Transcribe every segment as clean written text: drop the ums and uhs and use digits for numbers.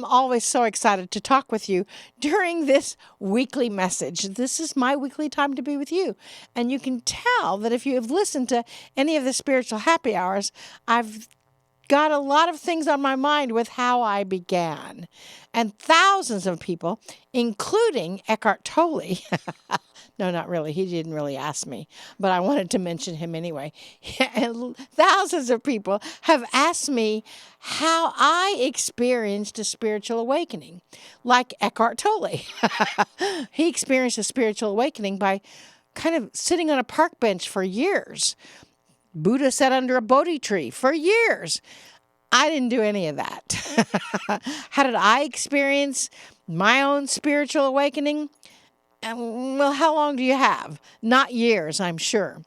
always so excited to talk with you during this weekly message. This is my weekly time to be with you. And you can tell that if you have listened to any of the spiritual happy hours, I've got a lot of things on my mind with how I began. And thousands of people, including Eckhart Tolle, no, not really. He didn't really ask me, but I wanted to mention him anyway. And thousands of people have asked me how I experienced a spiritual awakening, like Eckhart Tolle. He experienced a spiritual awakening by kind of sitting on a park bench for years. Buddha sat under a Bodhi tree for years. I didn't do any of that. How did I experience my own spiritual awakening? Well, how long do you have? Not years, I'm sure.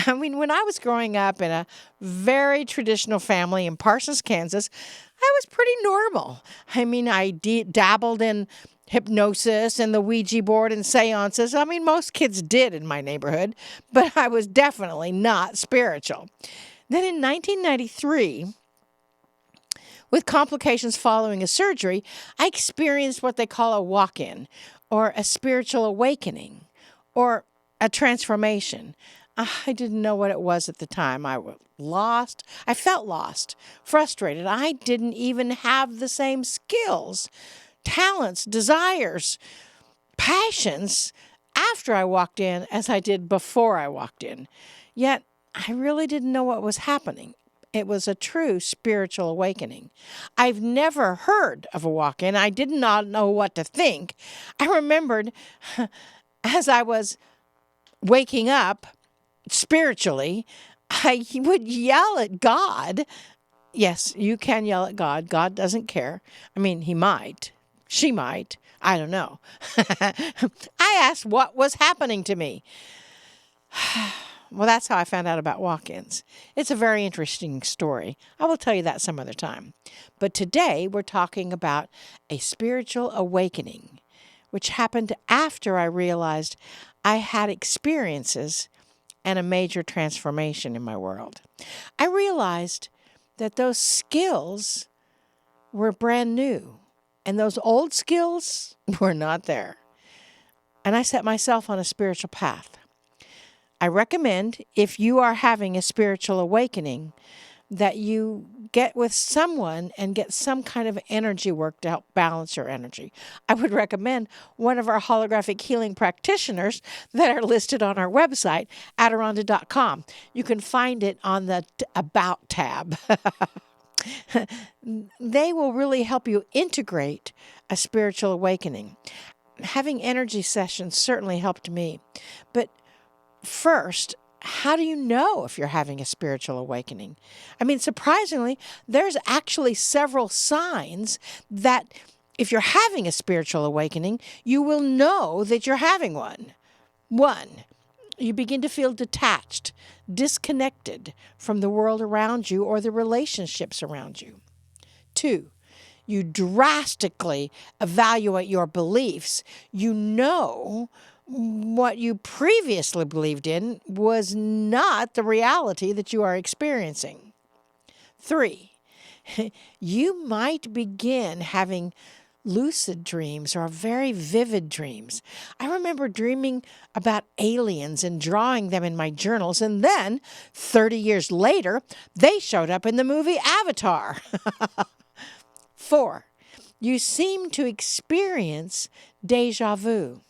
I mean, when I was growing up in a very traditional family in Parsons, Kansas, I was pretty normal. I mean, I dabbled in hypnosis and the Ouija board and seances. I mean, most kids did in my neighborhood, but I was definitely not spiritual. Then in 1993, with complications following a surgery, I experienced what they call a walk-in, or a spiritual awakening, or a transformation. I didn't know what it was at the time. I was lost. I felt lost, frustrated. I didn't even have the same skills, talents, desires, passions after I walked in as I did before I walked in. Yet, I really didn't know what was happening. It was a true spiritual awakening. I've never heard of a walk-in. I did not know what to think. I remembered as I was waking up spiritually, I would yell at God. Yes, you can yell at God. God doesn't care. I mean, he might. She might. I don't know. I asked what was happening to me. Well, that's how I found out about walk-ins. It's a very interesting story. I will tell you that some other time. But today we're talking about a spiritual awakening, which happened after I realized I had experiences and a major transformation in my world. I realized that those skills were brand new, and those old skills were not there. And I set myself on a spiritual path. I recommend, if you are having a spiritual awakening, that you get with someone and get some kind of energy work to help balance your energy. I would recommend one of our holographic healing practitioners that are listed on our website, Adironda.com. You can find it on the About tab. They will really help you integrate a spiritual awakening. Having energy sessions certainly helped me. But first, how do you know if you're having a spiritual awakening? I mean, surprisingly, there's actually several signs that if you're having a spiritual awakening, you will know that you're having one. 1, you begin to feel detached, disconnected from the world around you or the relationships around you. 2, you drastically evaluate your beliefs. You know what you previously believed in was not the reality that you are experiencing. 3, you might begin having lucid dreams or very vivid dreams. I remember dreaming about aliens and drawing them in my journals, and then 30 years later, they showed up in the movie Avatar. 4, you seem to experience deja vu.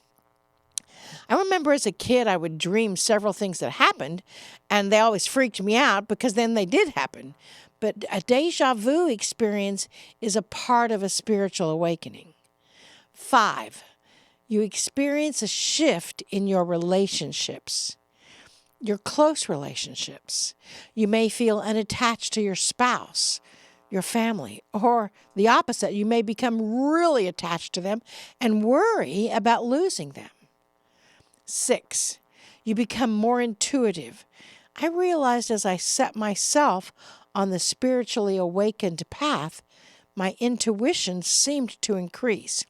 I remember as a kid, I would dream several things that happened, and they always freaked me out because then they did happen. But a deja vu experience is a part of a spiritual awakening. 5, you experience a shift in your relationships, your close relationships. You may feel unattached to your spouse, your family, or the opposite. You may become really attached to them and worry about losing them. 6, you become more intuitive. I realized as I set myself on the spiritually awakened path, my intuition seemed to increase.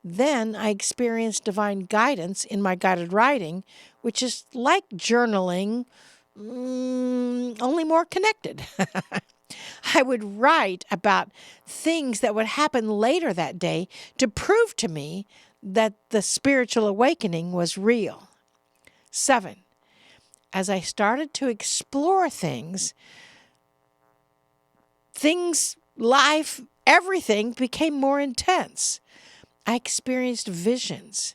Then I experienced divine guidance in my guided writing, which is like journaling, only more connected. I would write about things that would happen later that day to prove to me that the spiritual awakening was real. 7, as I started to explore things, life, everything became more intense. I experienced visions,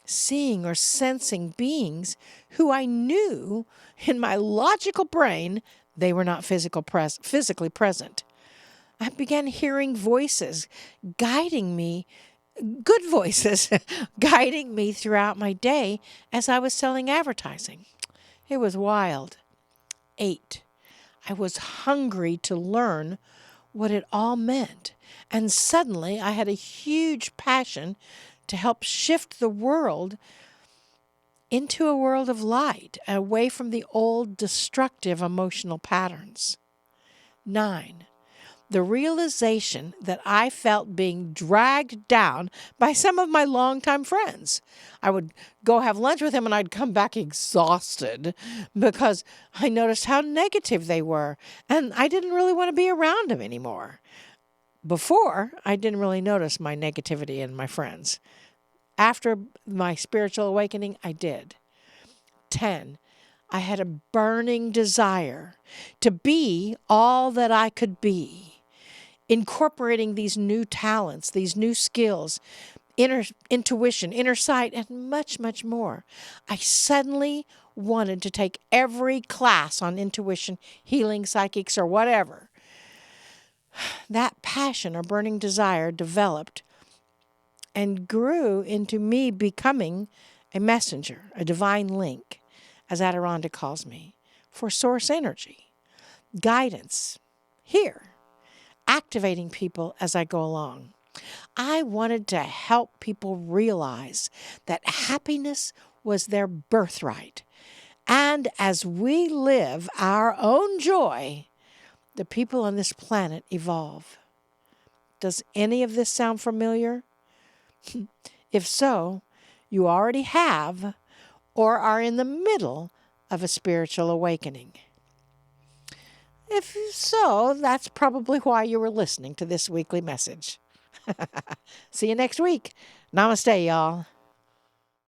seeing or sensing beings who I knew in my logical brain they were not physically present. I began hearing voices guiding me, good voices, guiding me throughout my day as I was selling advertising. It was wild. 8, I was hungry to learn what it all meant. And suddenly I had a huge passion to help shift the world into a world of light, away from the old destructive emotional patterns. 9, the realization that I felt being dragged down by some of my longtime friends. I would go have lunch with them and I'd come back exhausted because I noticed how negative they were and I didn't really want to be around them anymore. Before, I didn't really notice my negativity in my friends. After my spiritual awakening, I did. 10, I had a burning desire to be all that I could be, incorporating these new talents, these new skills, intuition, inner sight, and much, much more. I suddenly wanted to take every class on intuition, healing, psychics, or whatever. That passion or burning desire developed and grew into me becoming a messenger, a divine link, as Adirondack calls me, for source energy, guidance, here, activating people as I go along. I wanted to help people realize that happiness was their birthright. And as we live our own joy, the people on this planet evolve. Does any of this sound familiar? If so, you already have or are in the middle of a spiritual awakening. If so, that's probably why you were listening to this weekly message. See you next week. Namaste, y'all.